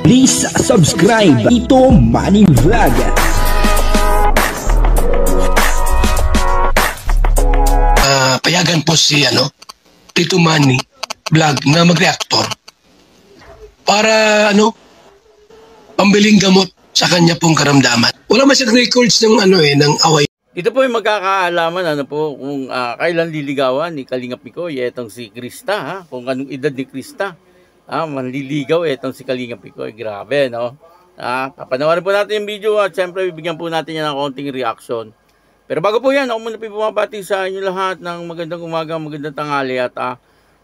Please subscribe Ito Money Vlog. Payagan po si Tito Manny Vlog na mag-reactor para pambiling gamot sa kanya pong karamdaman. Wala man siyang records ng ng away. Ito po yung magkakaalaman kung kailan liligawan ni Kalingap Mikoy etong si Krista, kung anong edad ni Krista. Manliligaw etong si Kalingap Mikoy. Grabe, no? Kapanawarin po natin yung video at syempre bibigyan po natin yan ng konting reaction. Pero bago po yan, ako muna bumabati sa inyo lahat ng magandang umaga, magandang tanghali at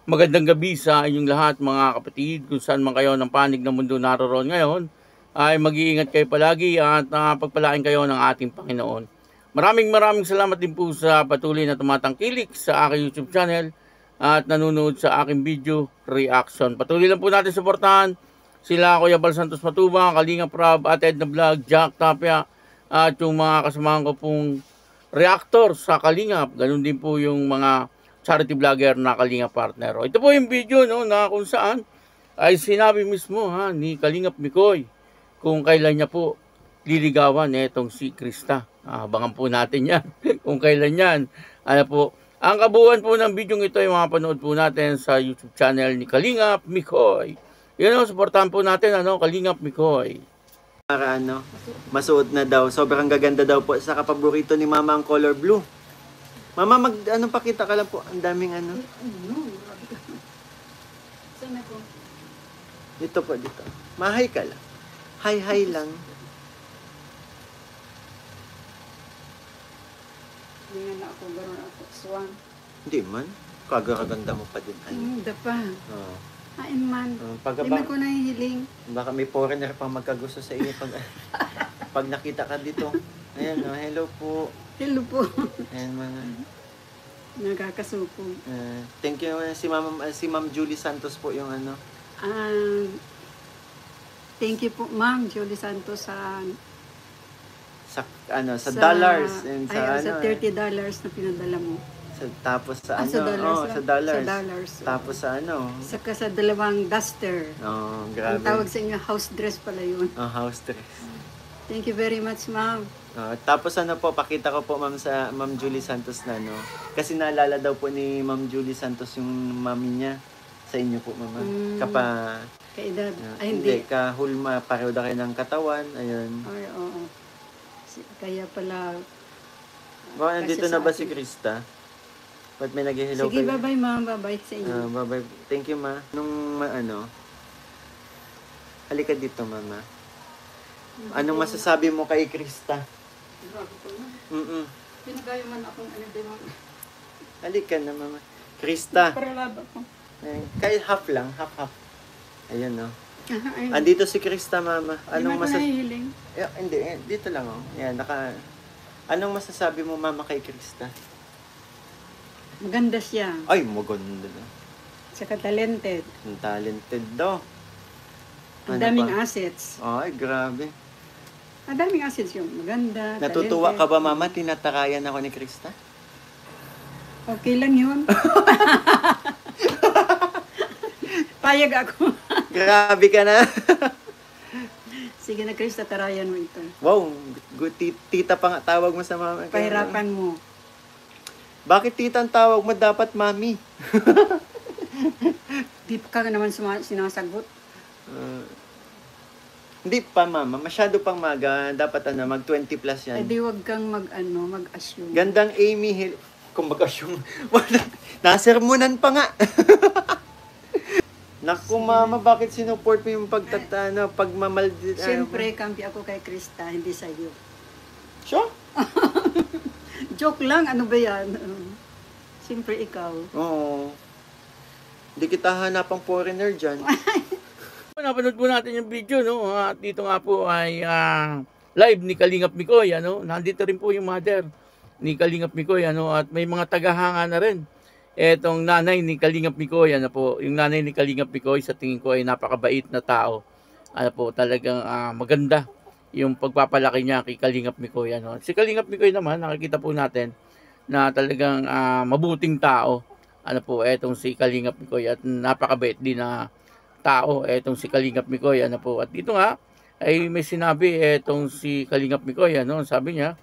magandang gabi sa inyong lahat mga kapatid. Kung saan man kayo ng panig ng mundo naroon ngayon, ay mag-iingat kayo palagi at pagpalain kayo ng ating Panginoon. Maraming salamat din po sa patuloy na tumatangkilik sa aking YouTube channel at nanonood sa aking video reaction. Patuloy lang po natin suportahan sila Kuya Bal Santos Matubang, Kalingap Rob, at Edna Vlog, Jack Tapia, at yung mga kasamahan ko pong reactor sa Kalingap. Ganun din po yung mga charity vlogger na Kalingap partner. Ito po yung video na kung saan ay sinabi mismo ni Kalingap Mikoy kung kailan niya po liligawan etong si Krista. Abangan po natin yan kung kailan yan. Ang kabuuan po ng video ito ay mapanood po natin sa YouTube channel ni Kalingap Mikoy. Yun suportahan po natin Kalingap Mikoy. Para masuot na daw. Sobrang gaganda daw po sa kapaborito ni Mama ang color blue. Mama, pakita ka lang po. Ang daming Sana po. Dito po, dito. Mahay ka lang. Hi lang. Hindi na ako, gano'n ako. Swan. Hindi man. Kagaganda mo pa din. Da pa. Oo. Hain man. Hindi man ko nahihiling. Baka may foreigner pang magkagusto sa iyo pag nakita ka dito. Ayan, hello po. Hello po. Ayan mga. Nagkakasupo. Thank you si Ma'am Julie Santos po yung thank you po Ma'am Julie Santos sa dollars and sa $30 na pinadala mo. Tapos sa sa dollars. Tapos sa Saka sa dalawang duster. Grabe. Ang tawag sa inyo house dress pala yun. House dress. Thank you very much, Ma'am. Tapos pakita ko po sa Ma'am Julie Santos na kasi naalala daw po ni Ma'am Julie Santos yung mami niya sa inyo po, Mama. Kaedad. Hindi. Kahulma, pareho na kayo ng katawan. Ayun. Ay, oo. Kaya pala. Nandito na ba si Krista? Ba't may nag-hello Sige, kayo? bye-bye, Ma'am. Bye-bye sa inyo. Bye-bye. Thank you, Ma. Halika dito, Mama. Anong masasabi mo kay Krista? Grabe ko na. Pinagayo man akong diba? Halika na, Mama. Krista. Paralaba ko. Kahit half lang, half. Ayun, andito si Krista, Mama. Anong masasabi? Hindi, dito lang, Yan, Anong masasabi mo, Mama, kay Krista? Maganda siya. Ay, maganda na. Saka talented. Talented daw. Ang daming assets. Ay, grabe. Ang daming assets yung maganda, Natutuwa talented. ka ba, Mama? Tinatakayan ako ni Krista? Okay lang yun. Payag ako. Grabe ka na. Sige na, Krista, tarayan mo ito. Wow, good tita pa nga tawag mo sa mama. Pahirapan mo. Bakit tita ang tawag mo? Dapat mami. Di ka naman sinasagot. Hindi pa, Mama. Masyado pang maga. Dapat mag 20 plus yan. Di wag kang mag-assume. Gandang Amy Hill. Kung mag-assume. Nasermonan pa nga. Naku, Mama, bakit sinuport mo yung pagmamaldit? Siyempre, kampi ako kay Krista, hindi sa iyo. Sure? Joke lang, ano ba yan? Siyempre, ikaw. Oo. Hindi kita hanapang foreigner dyan. Napanood po natin yung video, At dito nga po ay live ni Kalingap Mikoy, Nandito rin po yung mother ni Kalingap Mikoy, At may mga tagahanga na rin. Etong nanay ni Kalingap Mikoy, yung nanay ni Kalingap Mikoy sa tingin ko ay napakabait na tao. Talagang maganda yung pagpapalaki niya kay Kalingap Mikoy, Si Kalingap Mikoy naman, nakikita po natin na talagang mabuting tao. Etong si Kalingap Mikoy at napakabait din na tao etong si Kalingap Mikoy, ano po. At dito nga ay may sinabi etong si Kalingap Mikoy, ano, sabi niya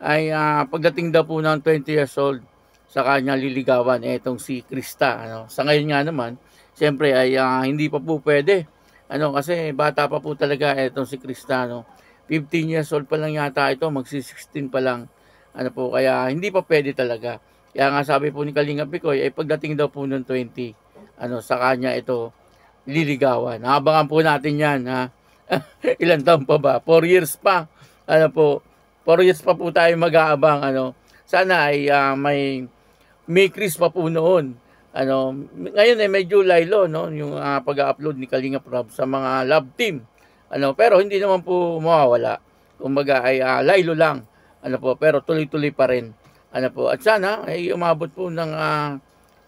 ay pagdating daw po ng 20 years old sa kanya liligawan etong si Krista, ano. Sa ngayon nga naman, siyempre ay hindi pa po pwede, ano, kasi bata pa po talaga etong si Krista, no. 15 years old pa lang yata ito, magsi-16 pa lang, ano po, kaya hindi pa pwede talaga. Kaya nga sabi po ni Kalingap Mikoy ay pagdating daw po ng 20, ano, sa kanya ito liligawan. Abangan po natin yan, ha. Ilan taon pa ba? 4 years pa, ano po, 4 years pa po tayo mag-aabang, ano. Sana ay may Chris pa po noon, ano. Ngayon ay medyo laylo, no, yung pag-upload ni Kalingap Rob sa mga love team, ano, pero hindi naman po mawawala. Kumbaga ay laylo lang, ano po, pero tuloy-tuloy pa rin, ano po. At sana ay umabot po ng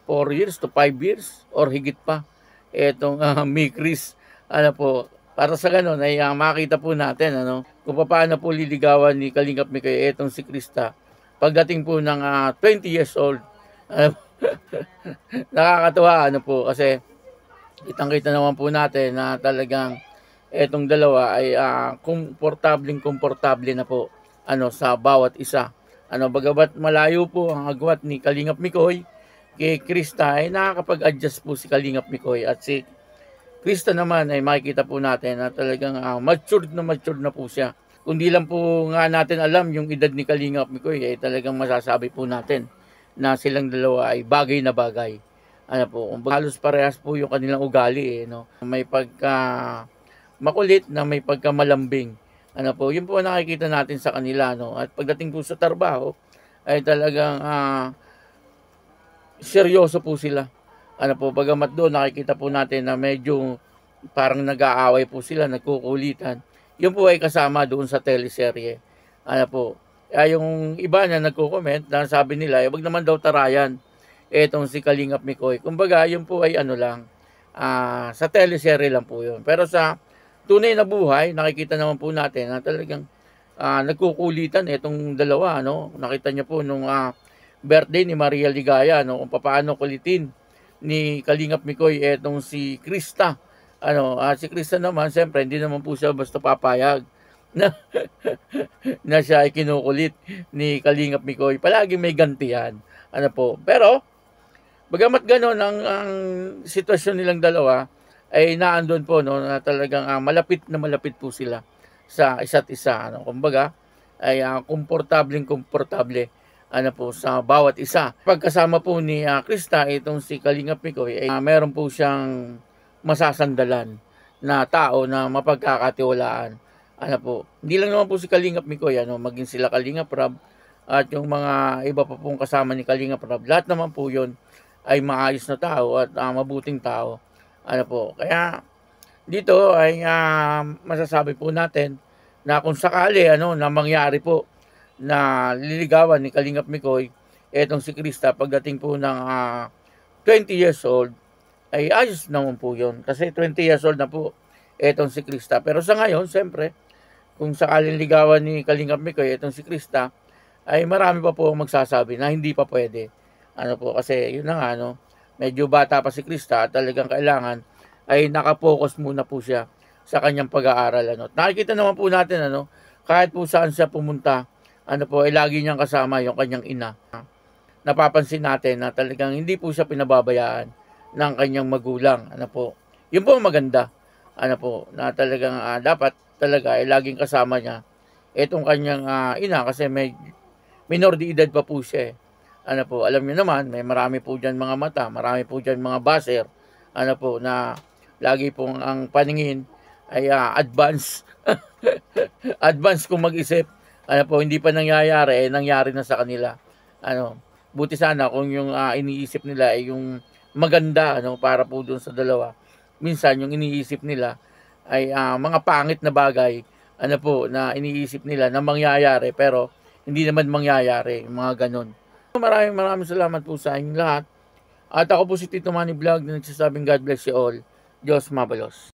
4 years to 5 years or higit pa etong may Chris, ano po, para sa ganun ay makita po natin, ano, kung paano po liligawan ni Kalingap Mikoy etong si Krista pagdating po ng 20 years old. Nakakatuwa, ano po, kasi kitang-kita naman po natin na talagang etong dalawa ay komportable na po, ano, sa bawat isa, ano, bagamat malayo po ang agwat ni Kalingap Mikoy kay Krista, ay nakakapag-adjust po si Kalingap Mikoy, at si Krista naman ay makikita po natin na talagang matured na po siya. Kundi lang po nga natin alam yung edad ni Kalingap Mikoy, ay talagang masasabi po natin na silang dalawa ay bagay na bagay, ano po, halos parehas po yung kanilang ugali, no? May pagka makulit na may pagka malambing, ano po, yun po nakikita natin sa kanila, no? At pagdating po sa trabaho ay talagang seryoso po sila, ano po, bagamat doon nakikita po natin na medyo parang nag-aaway po sila, nagkukulitan. Yun po ay kasama doon sa teleserye, ano po. Yung iba na nagko-comment na sabi nila, wag naman daw tarayan etong si Kalingap Mikoy. Kumbaga, yun po ay ano lang, sa teleserye lang po yun. Pero sa tunay na buhay, nakikita naman po natin na talagang nagkukulitan etong dalawa, no? Nakita niyo po nung birthday ni Maria Ligaya, no, kung paano kulitin ni Kalingap Mikoy etong si Krista, ano. Si Krista naman, siyempre hindi naman po siya basta papayag na na siya ay kinukulit ni Kalingap Mikoy. Palagi may gantihan, ano po. Pero bagamat gano'n ang sitwasyon nilang dalawa, ay naandun po, no, na talagang malapit po sila sa isa't isa, ano. Kumbaga ay komportable, ano po, sa bawat isa. Pagkasama po ni Krista itong si Kalingap Mikoy, ay meron po siyang masasandalan na tao na mapagkakatiwalaan, ano po. Hindi lang naman po si Kalingap Mikoy, ano, maging sila Kalingap Rob at yung mga iba pa pong kasama ni Kalingap Rob, lahat naman po yun ay maayos na tao at mabuting tao, ano po. Kaya dito ay masasabi po natin na kung sakali, ano, na mangyari po na liligawan ni Kalingap Mikoy etong si Krista pagdating po ng 20 years old, ay ayos naman po yun, kasi 20 years old na po etong si Krista. Pero sa ngayon, siyempre, kung sakaling ligawan ni Kalingap Mikoy etong si Krista, ay marami pa po magsasabi na hindi pa pwede, ano po, kasi yun na nga, no, medyo bata pa si Krista at talagang kailangan ay nakapokus muna po siya sa kanyang pag-aaral, ano. Nakikita naman po natin, ano, kahit po saan siya pumunta, ano po, ay lagi niyang kasama yung kanyang ina. Napapansin natin na talagang hindi po siya pinababayaan ng kanyang magulang, ano po. Yun po maganda, ano po, na talagang dapat talaga ay laging kasama niya itong kanyang ina, kasi may minor de edad pa po siya, ano po. Alam niyo naman, may marami po dyan mga mata, marami po dyan mga baser, ano po, na lagi pong ang paningin ay advance advance kung mag-isip, ano po. Hindi pa nangyayari, nangyari na sa kanila, ano. Buti sana kung yung iniisip nila ay yung maganda, ano, para po dun sa dalawa. Minsan yung iniisip nila ay mga pangit na bagay, ano po, na iniisip nila na mangyayari pero hindi naman mangyayari, mga ganon. Maraming salamat po sa inyong lahat. At ako po si Tito Manny Vlog na nagsasabing God bless you all. Diyos mabalos.